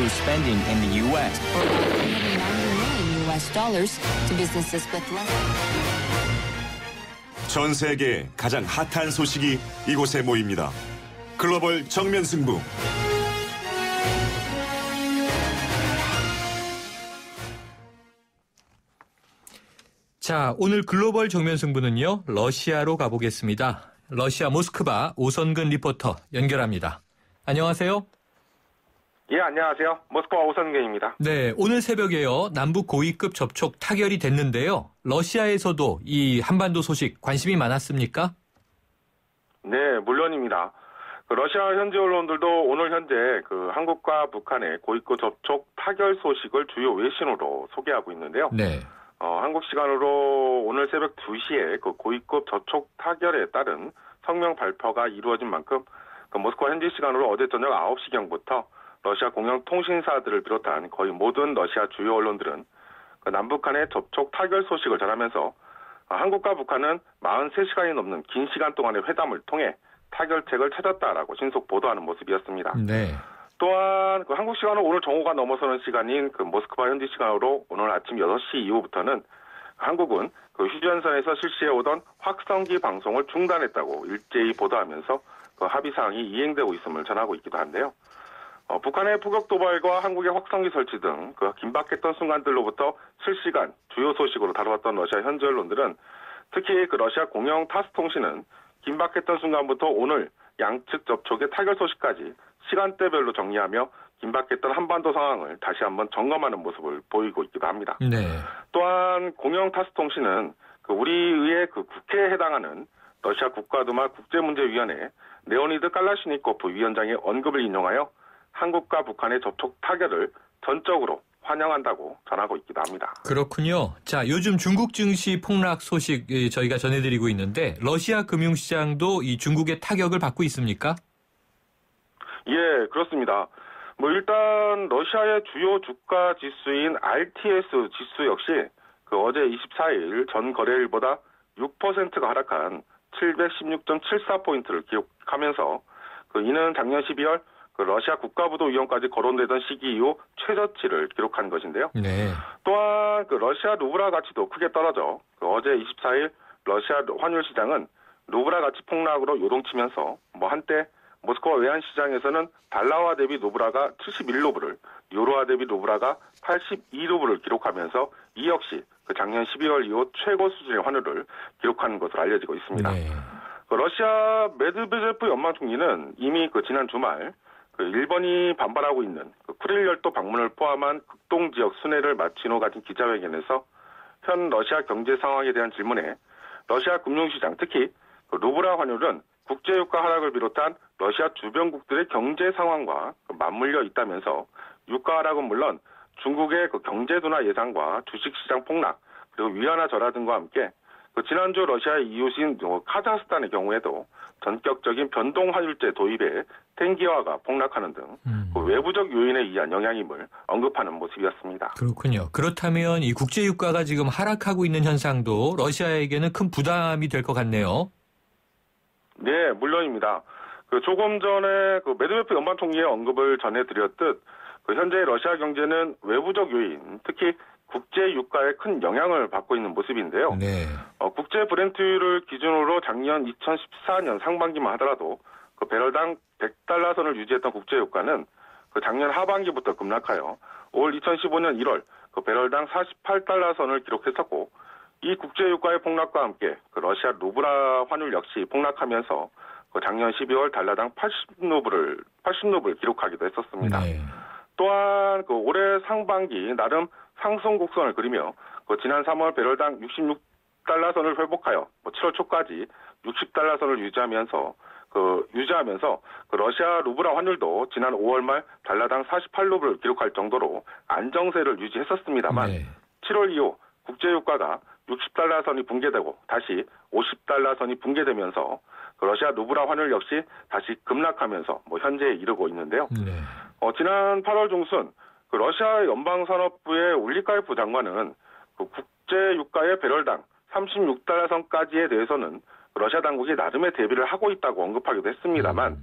through spending in the U.S. for about $190 million to businesses with less. 전 세계의 가장 핫한 소식이 이곳에 모입니다. 글로벌 정면 승부. 자, 오늘 글로벌 정면 승부는요, 러시아로 가보겠습니다. 러시아 모스크바 오선근 리포터 연결합니다. 안녕하세요. 예, 안녕하세요. 모스크바 오선근입니다. 네, 오늘 새벽에요, 남북 고위급 접촉 타결이 됐는데요. 러시아에서도 이 한반도 소식 관심이 많았습니까? 네, 물론입니다. 러시아 현지 언론들도 오늘 현재 한국과 북한의 고위급 접촉 타결 소식을 주요 외신으로 소개하고 있는데요. 네. 한국 시간으로 오늘 새벽 2시에 고위급 접촉 타결에 따른 성명 발표가 이루어진 만큼 모스크바 현지 시간으로 어제 저녁 9시경부터 러시아 공영 통신사들을 비롯한 거의 모든 러시아 주요 언론들은 남북 간의 접촉 타결 소식을 전하면서 한국과 북한은 43시간이 넘는 긴 시간 동안의 회담을 통해 타결책을 찾았다라고 신속 보도하는 모습이었습니다. 네. 또한 한국 시간으로 오늘 정오가 넘어서는 시간인 모스크바 현지 시간으로 오늘 아침 6시 이후부터는 한국은 휴전선에서 실시해오던 확성기 방송을 중단했다고 일제히 보도하면서 합의 사항이 이행되고 있음을 전하고 있기도 한데요. 북한의 포격 도발과 한국의 확성기 설치 등 긴박했던 순간들로부터 실시간 주요 소식으로 다루었던 러시아 현지 언론들은 특히 러시아 공영 타스 통신은 긴박했던 순간부터 오늘 양측 접촉의 타결 소식까지 시간대별로 정리하며 긴박했던 한반도 상황을 다시 한번 점검하는 모습을 보이고 있기도 합니다. 네. 또한 공영 타스 통신은 우리의 국회에 해당하는 러시아 국가두마 국제문제위원회 레오니드 깔라시니코프 위원장의 언급을 인용하여 한국과 북한의 접촉 타결을 전적으로 환영한다고 전하고 있기도 합니다. 그렇군요. 자, 요즘 중국 증시 폭락 소식 저희가 전해드리고 있는데 러시아 금융시장도 이 중국의 타격을 받고 있습니까? 예, 그렇습니다. 일단 러시아의 주요 주가 지수인 RTS 지수 역시 어제 24일 전 거래일보다 6%가 하락한 716.74포인트를 기록하면서 이는 작년 12월 러시아 국가부도 위원까지 거론되던 시기 이후 최저치를 기록한 것인데요. 네. 또한 러시아 루블화 가치도 크게 떨어져 어제 24일 러시아 환율 시장은 루블화 가치 폭락으로 요동치면서 한때 모스크바 외환시장에서는 달러화 대비 루블화가 71루블을, 유로화 대비 루블화가 82루블을 기록하면서 이 역시 작년 12월 이후 최고 수준의 환율을 기록한 것으로 알려지고 있습니다. 네. 러시아 메드베제프 연방 총리는 이미 지난 주말 일본이 반발하고 있는 쿠릴 열도 방문을 포함한 극동 지역 순회를 마친 후 가진 기자회견에서 현 러시아 경제 상황에 대한 질문에 러시아 금융시장, 특히 루블화 환율은 국제유가 하락을 비롯한 러시아 주변국들의 경제 상황과 맞물려 있다면서 유가 하락은 물론 중국의 경제 둔화 예상과 주식시장 폭락, 그리고 위안화 절하 등과 함께 지난주 러시아의 이웃인 카자흐스탄의 경우에도 전격적인 변동 환율제 도입에 텐기화가 폭락하는 등 외부적 요인에 의한 영향임을 언급하는 모습이었습니다. 그렇군요. 그렇다면 이 국제유가가 지금 하락하고 있는 현상도 러시아에게는 큰 부담이 될 것 같네요. 네, 물론입니다. 조금 전에 메드베프 연방 총리의 언급을 전해드렸듯 현재 러시아 경제는 외부적 요인, 특히 국제 유가에 큰 영향을 받고 있는 모습인데요. 네. 국제 브렌트율을 기준으로 작년 2014년 상반기만 하더라도 배럴당 100달러 선을 유지했던 국제 유가는 작년 하반기부터 급락하여 올 2015년 1월 배럴당 48달러 선을 기록했었고, 이 국제 유가의 폭락과 함께 러시아 루블화 환율 역시 폭락하면서 작년 12월 달러당 80루블을 기록하기도 했었습니다. 네. 또한 올해 상반기 나름 상승 곡선을 그리며 지난 3월 배럴당 66달러 선을 회복하여 7월 초까지 60달러 선을 유지하면서 러시아 루블화 환율도 지난 5월 말 달러당 48루블을 기록할 정도로 안정세를 유지했었습니다만 네. 7월 이후 국제유가가 60달러 선이 붕괴되고 다시 50달러 선이 붕괴되면서 러시아 루블화 환율 역시 다시 급락하면서 현재에 이르고 있는데요. 네. 지난 8월 중순 러시아 연방산업부의 울리카이프 장관은 국제유가의 배럴당 36달러 선까지에 대해서는 러시아 당국이 나름의 대비를 하고 있다고 언급하기도 했습니다만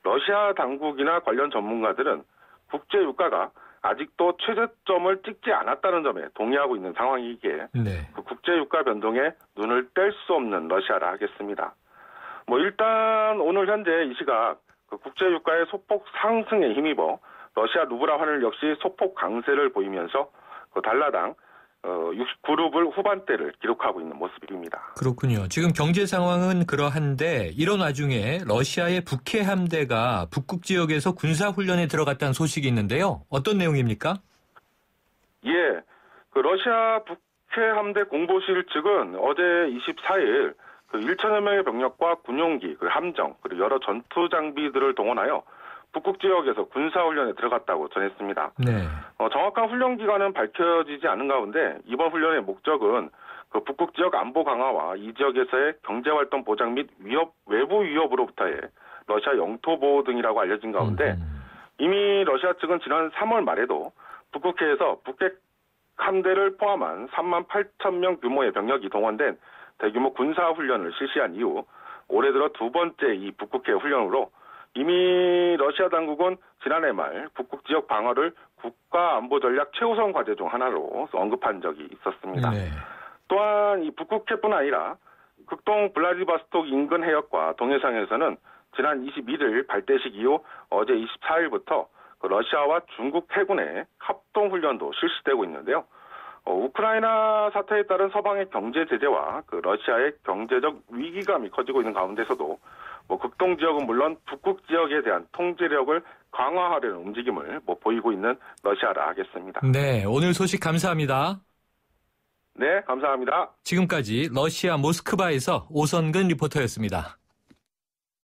러시아 당국이나 관련 전문가들은 국제 유가가 아직도 최저점을 찍지 않았다는 점에 동의하고 있는 상황이기에 네. 그 국제 유가 변동에 눈을 뗄 수 없는 러시아라 하겠습니다. 일단 오늘 현재 이 시각 그 국제 유가의 소폭 상승에 힘입어 러시아 루블화 환율 역시 소폭 강세를 보이면서 그 달러당 69루블 후반대를 기록하고 있는 모습입니다. 그렇군요. 지금 경제 상황은 그러한데 이런 와중에 러시아의 북해 함대가 북극 지역에서 군사 훈련에 들어갔다는 소식이 있는데요. 어떤 내용입니까? 예, 그 러시아 북해 함대 공보실 측은 어제 24일 그 1천여 명의 병력과 군용기, 그 함정, 그리고 여러 전투 장비들을 동원하여 북극 지역에서 군사훈련에 들어갔다고 전했습니다. 네. 정확한 훈련 기간은 밝혀지지 않은 가운데 이번 훈련의 목적은 그 북극 지역 안보 강화와 이 지역에서의 경제활동 보장 및 외부 위협으로부터의 러시아 영토 보호 등이라고 알려진 가운데 이미 러시아 측은 지난 3월 말에도 북극해에서 북핵 함대를 포함한 3만 8천 명 규모의 병력이 동원된 대규모 군사훈련을 실시한 이후 올해 들어 두 번째 이 북극해 훈련으로 이미 러시아 당국은 지난해 말 북극 지역 방어를 국가 안보 전략 최우선 과제 중 하나로 언급한 적이 있었습니다. 네. 또한 이 북극해뿐 아니라 극동 블라디보스톡 인근 해역과 동해상에서는 지난 21일 발대식 이후 어제 24일부터 그 러시아와 중국 해군의 합동 훈련도 실시되고 있는데요. 우크라이나 사태에 따른 서방의 경제 제재와 그 러시아의 경제적 위기감이 커지고 있는 가운데서도 극동 지역은 물론 북극 지역에 대한 통제력을 강화하려는 움직임을 보이고 있는 러시아라 하겠습니다. 네, 오늘 소식 감사합니다. 네, 감사합니다. 지금까지 러시아 모스크바에서 오선근 리포터였습니다.